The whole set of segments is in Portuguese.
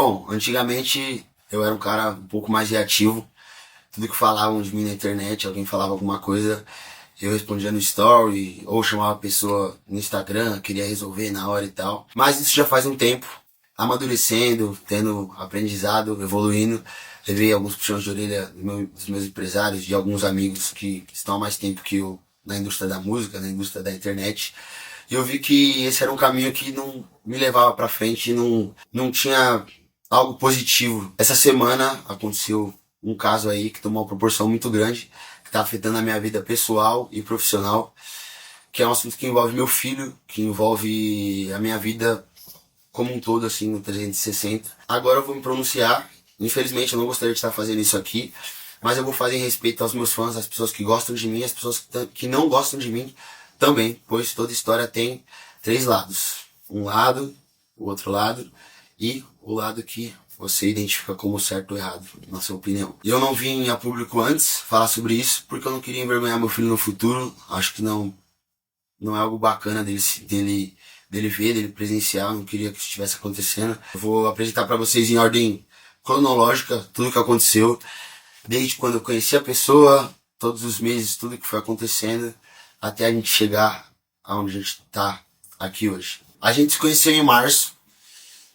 Bom, antigamente eu era um cara um pouco mais reativo. Tudo que falavam de mim na internet, alguém falava alguma coisa, eu respondia no story, ou chamava a pessoa no Instagram, queria resolver na hora e tal. Mas isso já faz um tempo, amadurecendo, tendo aprendizado, evoluindo. Levei alguns puxões de orelha dos meus empresários, de alguns amigos que estão há mais tempo que eu na indústria da música, na indústria da internet. E eu vi que esse era um caminho que não me levava pra frente, não tinha algo positivo. Essa semana aconteceu um caso aí que tomou uma proporção muito grande, que tá afetando a minha vida pessoal e profissional, que é um assunto que envolve meu filho, que envolve a minha vida como um todo, assim, no 360. Agora eu vou me pronunciar. Infelizmente eu não gostaria de estar fazendo isso aqui, mas eu vou fazer em respeito aos meus fãs, às pessoas que gostam de mim, às pessoas que não gostam de mim também, pois toda história tem três lados. Um lado, o outro lado e o lado que você identifica como certo ou errado, na sua opinião. E eu não vim a público antes falar sobre isso, porque eu não queria envergonhar meu filho no futuro. Acho que não é algo bacana dele ver, dele presenciar. Eu não queria que isso estivesse acontecendo. Eu vou apresentar para vocês em ordem cronológica tudo o que aconteceu, desde quando eu conheci a pessoa, todos os meses, tudo que foi acontecendo, até a gente chegar aonde a gente tá aqui hoje. A gente se conheceu em março,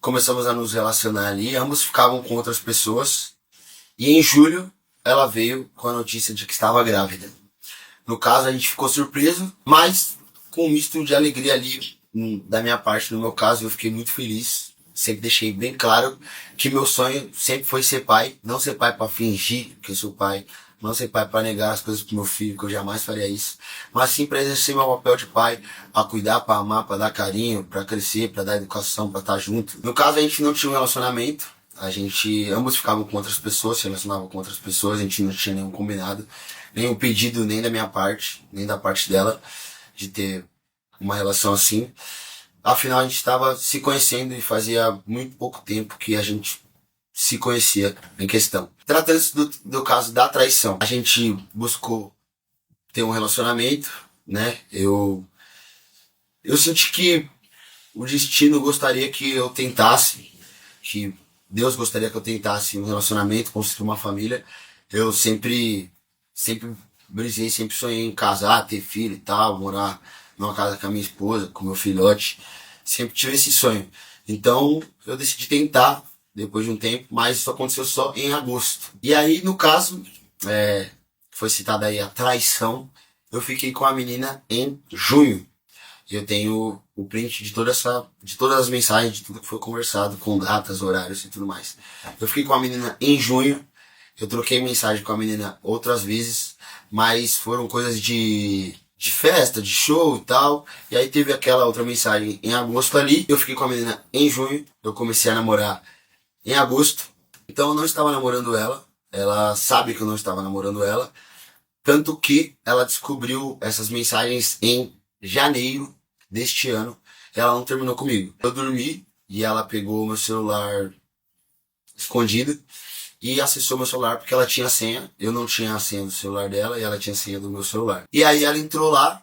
começamos a nos relacionar ali, ambos ficavam com outras pessoas, e em julho ela veio com a notícia de que estava grávida. No caso a gente ficou surpreso, mas com um misto de alegria ali da minha parte. No meu caso eu fiquei muito feliz, sempre deixei bem claro que meu sonho sempre foi ser pai, não ser pai para fingir que eu sou pai, não ser pai para negar as coisas pro meu filho, que eu jamais faria isso, mas sim para exercer meu papel de pai, a cuidar, para amar, para dar carinho, para crescer, para dar educação, para estar junto. No caso a gente não tinha um relacionamento, a gente ambos ficavam com outras pessoas, se relacionavam com outras pessoas, a gente não tinha nenhum combinado, nenhum pedido, nem da minha parte, nem da parte dela, de ter uma relação assim. Afinal a gente estava se conhecendo e fazia muito pouco tempo que a gente se conhecia em questão. Tratando-se do caso da traição, a gente buscou ter um relacionamento, né? Eu senti que o destino gostaria que eu tentasse, que Deus gostaria que eu tentasse um relacionamento, construir uma família. Eu sempre brisei, sempre sonhei em casar, ter filho e tal, morar numa casa com a minha esposa, com meu filhote. Sempre tive esse sonho. Então eu decidi tentar depois de um tempo, mas isso aconteceu só em agosto. E aí, no caso, foi citada aí a traição, eu fiquei com a menina em junho. E eu tenho o print de todas as mensagens, de tudo que foi conversado, com datas, horários e tudo mais. Eu fiquei com a menina em junho, eu troquei mensagem com a menina outras vezes, mas foram coisas de festa, de show e tal. E aí teve aquela outra mensagem em agosto ali, eu fiquei com a menina em junho, eu comecei a namorar em agosto, então eu não estava namorando ela, ela sabe que eu não estava namorando ela, tanto que ela descobriu essas mensagens em janeiro deste ano, ela não terminou comigo. Eu dormi e ela pegou meu celular escondido e acessou meu celular porque ela tinha a senha, eu não tinha a senha do celular dela e ela tinha a senha do meu celular. E aí ela entrou lá,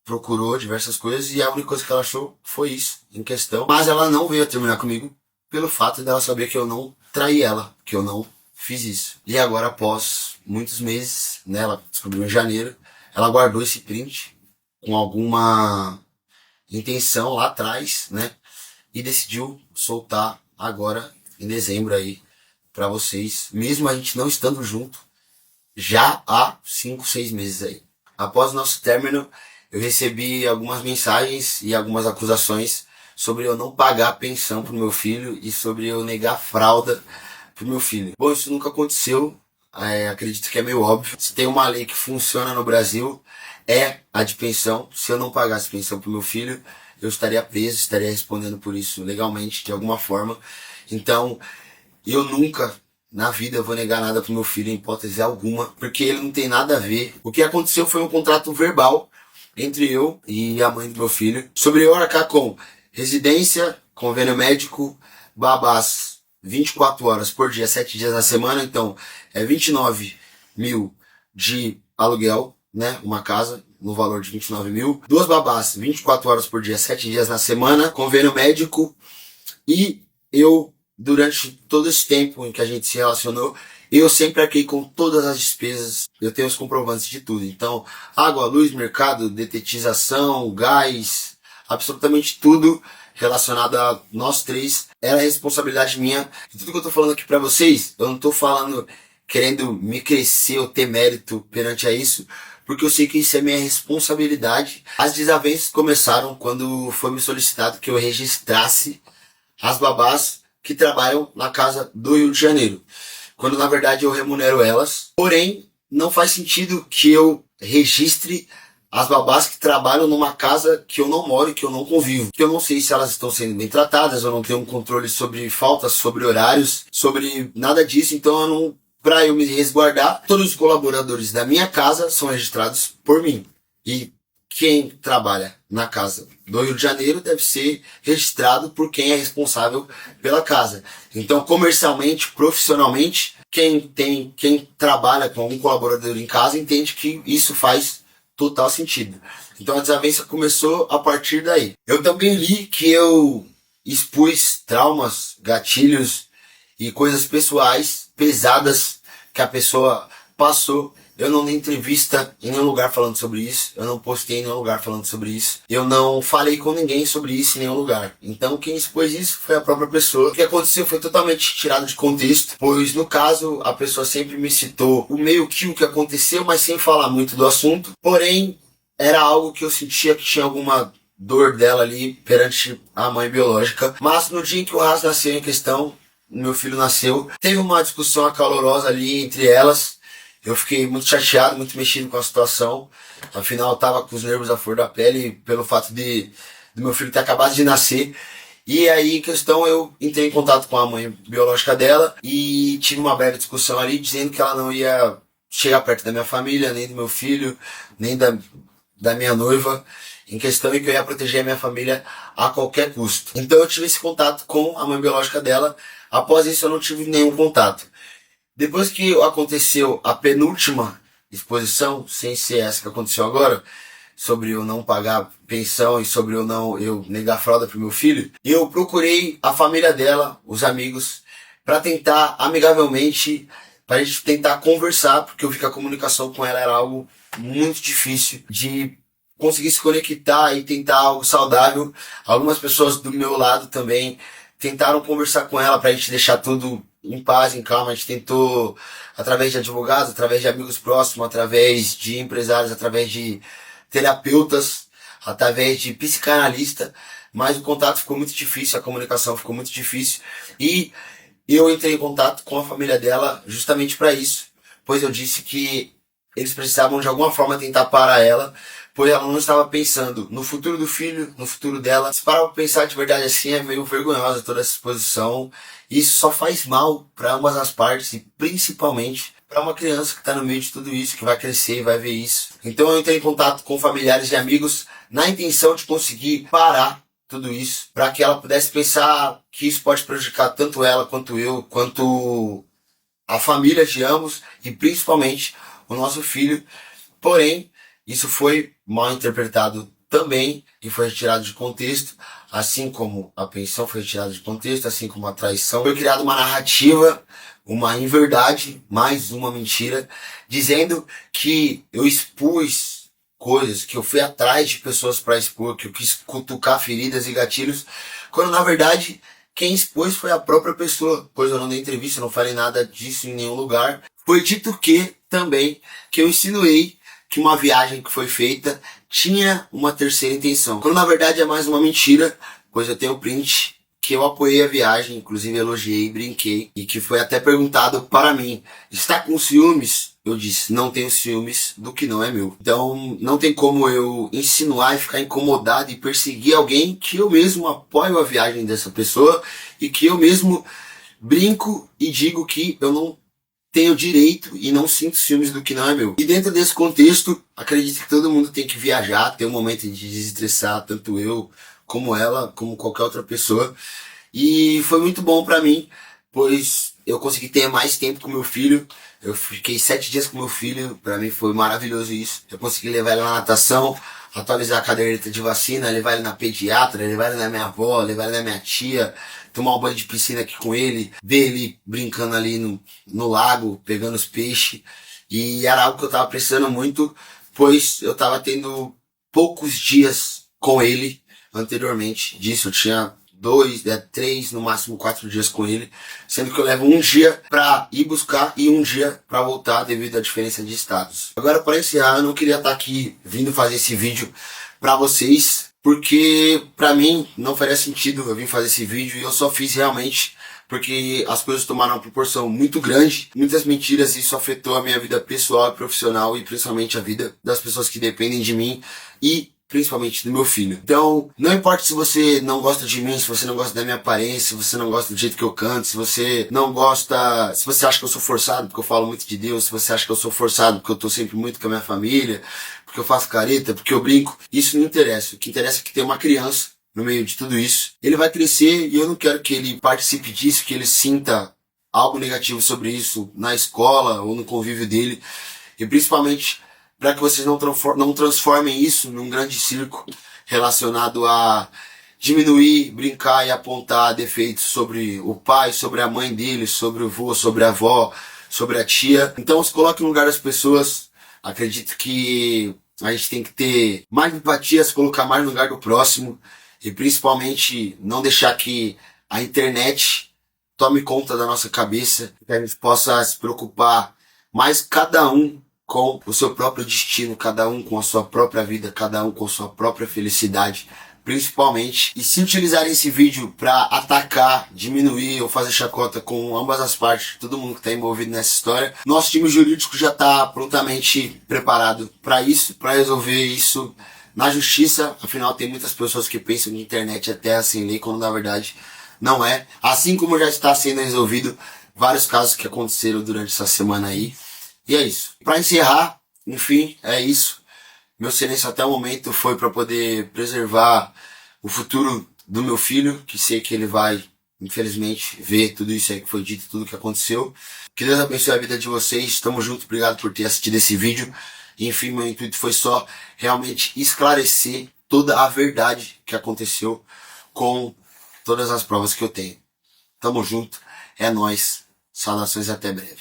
procurou diversas coisas e a única coisa que ela achou foi isso em questão, mas ela não veio a terminar comigo pelo fato dela saber que eu não traí ela, que eu não fiz isso. E agora, após muitos meses, né, ela descobriu em janeiro, ela guardou esse print com alguma intenção lá atrás, né, e decidiu soltar agora em dezembro aí pra vocês, mesmo a gente não estando junto, já há 5, 6 meses aí. Após o nosso término, eu recebi algumas mensagens e algumas acusações sobre eu não pagar a pensão pro meu filho e sobre eu negar fralda pro meu filho. Bom, isso nunca aconteceu, acredito que é meio óbvio. Se tem uma lei que funciona no Brasil, é a de pensão. Se eu não pagasse pensão pro meu filho, eu estaria preso, estaria respondendo por isso legalmente, de alguma forma. Então, eu nunca na vida vou negar nada pro meu filho, em hipótese alguma, porque ele não tem nada a ver. O que aconteceu foi um contrato verbal entre eu e a mãe do meu filho, sobre eu arcar com residência, convênio médico, babás 24 horas por dia, 7 dias na semana, então é 29 mil de aluguel, né, uma casa no valor de 29 mil, 2 babás 24 horas por dia, 7 dias na semana, convênio médico, e eu durante todo esse tempo em que a gente se relacionou, eu sempre arquei com todas as despesas. Eu tenho os comprovantes de tudo. Então, água, luz, mercado, detetização, gás, absolutamente tudo relacionado a nós três era responsabilidade minha. E tudo que eu tô falando aqui pra vocês, eu não tô falando querendo me crescer ou ter mérito perante a isso, porque eu sei que isso é minha responsabilidade. As desavenças começaram quando foi me solicitado que eu registrasse as babás que trabalham na casa do Rio de Janeiro, quando na verdade eu remunero elas. Porém, não faz sentido que eu registre as babás que trabalham numa casa que eu não moro e que eu não convivo. Que eu não sei se elas estão sendo bem tratadas, eu não tenho um controle sobre faltas, sobre horários, sobre nada disso, então eu não, para eu me resguardar, todos os colaboradores da minha casa são registrados por mim. E quem trabalha na casa do Rio de Janeiro deve ser registrado por quem é responsável pela casa. Então, comercialmente, profissionalmente, quem trabalha com um colaborador em casa entende que isso faz total sentido. Então a desavença começou a partir daí. Eu também li que eu expus traumas, gatilhos e coisas pessoais pesadas que a pessoa passou. Eu não dei entrevista em nenhum lugar falando sobre isso. Eu não postei em nenhum lugar falando sobre isso. Eu não falei com ninguém sobre isso em nenhum lugar. Então quem expôs isso foi a própria pessoa. O que aconteceu foi totalmente tirado de contexto, pois no caso a pessoa sempre me citou o meio que o que aconteceu, mas sem falar muito do assunto. Porém, era algo que eu sentia que tinha alguma dor dela ali perante a mãe biológica. Mas no dia em que o Ras nasceu em questão, meu filho nasceu, teve uma discussão acalorosa ali entre elas. Eu fiquei muito chateado, muito mexido com a situação. Afinal, eu tava com os nervos à flor da pele pelo fato do meu filho ter acabado de nascer. E aí, em questão, eu entrei em contato com a mãe biológica dela e tive uma breve discussão ali, dizendo que ela não ia chegar perto da minha família, nem do meu filho, nem da minha noiva, em questão, e que eu ia proteger a minha família a qualquer custo. Então eu tive esse contato com a mãe biológica dela. Após isso, eu não tive nenhum contato. Depois que aconteceu a penúltima exposição, sem ser essa que aconteceu agora, sobre eu não pagar pensão e sobre eu negar fralda pro meu filho, eu procurei a família dela, os amigos, para tentar amigavelmente, para a gente tentar conversar, porque eu vi que a comunicação com ela era algo muito difícil de conseguir se conectar e tentar algo saudável. Algumas pessoas do meu lado também tentaram conversar com ela pra gente deixar tudo em paz, em calma. A gente tentou através de advogados, através de amigos próximos, através de empresários, através de terapeutas, através de psicanalista, mas o contato ficou muito difícil, a comunicação ficou muito difícil e eu entrei em contato com a família dela justamente para isso, pois eu disse que eles precisavam de alguma forma tentar parar ela, pois ela não estava pensando no futuro do filho, no futuro dela. Se parar pra pensar de verdade assim, é meio vergonhosa toda essa exposição. Isso só faz mal para ambas as partes e principalmente para uma criança que está no meio de tudo isso, que vai crescer e vai ver isso. Então eu entrei em contato com familiares e amigos na intenção de conseguir parar tudo isso, para que ela pudesse pensar que isso pode prejudicar tanto ela quanto eu, quanto a família de ambos e principalmente o nosso filho. Porém, isso foi mal interpretado também e foi retirado de contexto, assim como a pensão foi retirada de contexto, assim como a traição. Foi criada uma narrativa, uma inverdade, mais uma mentira, dizendo que eu expus coisas, que eu fui atrás de pessoas para expor, que eu quis cutucar feridas e gatilhos, quando na verdade quem expôs foi a própria pessoa, pois eu não dei entrevista, não falei nada disso em nenhum lugar. Foi dito que também que eu insinuei que uma viagem que foi feita tinha uma terceira intenção, quando na verdade é mais uma mentira, pois eu tenho print que eu apoiei a viagem, inclusive elogiei, brinquei, e que foi até perguntado para mim: está com ciúmes? Eu disse: não tenho ciúmes do que não é meu. Então não tem como eu insinuar e ficar incomodado e perseguir alguém que eu mesmo apoio a viagem dessa pessoa e que eu mesmo brinco e digo que eu não tenho direito e não sinto ciúmes do que não é meu. E dentro desse contexto, acredito que todo mundo tem que viajar, ter um momento de desestressar, tanto eu como ela, como qualquer outra pessoa. E foi muito bom pra mim, pois eu consegui ter mais tempo com meu filho. Eu fiquei 7 dias com meu filho, pra mim foi maravilhoso isso. Eu consegui levar ele na natação, atualizar a caderneta de vacina, levar ele na pediatra, levar ele na minha avó, levar ele na minha tia, tomar um banho de piscina aqui com ele, ver ele brincando ali no lago, pegando os peixes. E era algo que eu tava precisando muito, pois eu tava tendo poucos dias com ele anteriormente disso. Eu tinha 3, no máximo 4 dias com ele, sendo que eu levo um dia pra ir buscar e um dia pra voltar devido à diferença de estados. Agora, para encerrar, eu não queria estar aqui vindo fazer esse vídeo pra vocês, porque pra mim não faria sentido eu vir fazer esse vídeo, e eu só fiz realmente porque as coisas tomaram uma proporção muito grande, muitas mentiras, e isso afetou a minha vida pessoal e profissional, e principalmente a vida das pessoas que dependem de mim e principalmente do meu filho. Então, não importa se você não gosta de mim, se você não gosta da minha aparência, se você não gosta do jeito que eu canto, se você não gosta, se você acha que eu sou forçado porque eu falo muito de Deus, se você acha que eu sou forçado porque eu tô sempre muito com a minha família, porque eu faço careta, porque eu brinco, isso não interessa. O que interessa é que tem uma criança no meio de tudo isso. Ele vai crescer e eu não quero que ele participe disso, que ele sinta algo negativo sobre isso na escola ou no convívio dele. E principalmente para que vocês não transformem isso num grande circo relacionado a diminuir, brincar e apontar defeitos sobre o pai, sobre a mãe dele, sobre o avô, sobre a avó, sobre a tia. Então se coloque no lugar das pessoas. Acredito que a gente tem que ter mais empatia, se colocar mais no lugar do próximo. E principalmente não deixar que a internet tome conta da nossa cabeça, que a gente possa se preocupar mais cada um com o seu próprio destino, cada um com a sua própria vida, cada um com a sua própria felicidade, principalmente. E se utilizarem esse vídeo para atacar, diminuir ou fazer chacota com ambas as partes, todo mundo que está envolvido nessa história, nosso time jurídico já está prontamente preparado para isso, para resolver isso na justiça. Afinal, tem muitas pessoas que pensam que a internet é terra sem lei, quando na verdade não é. Assim como já está sendo resolvido vários casos que aconteceram durante essa semana aí. E é isso. Para encerrar, enfim, é isso. Meu silêncio até o momento foi para poder preservar o futuro do meu filho, que sei que ele vai, infelizmente, ver tudo isso aí que foi dito, tudo que aconteceu. Que Deus abençoe a vida de vocês. Tamo junto, obrigado por ter assistido esse vídeo. Enfim, meu intuito foi só realmente esclarecer toda a verdade que aconteceu com todas as provas que eu tenho. Tamo junto, é nóis, saudações e até breve.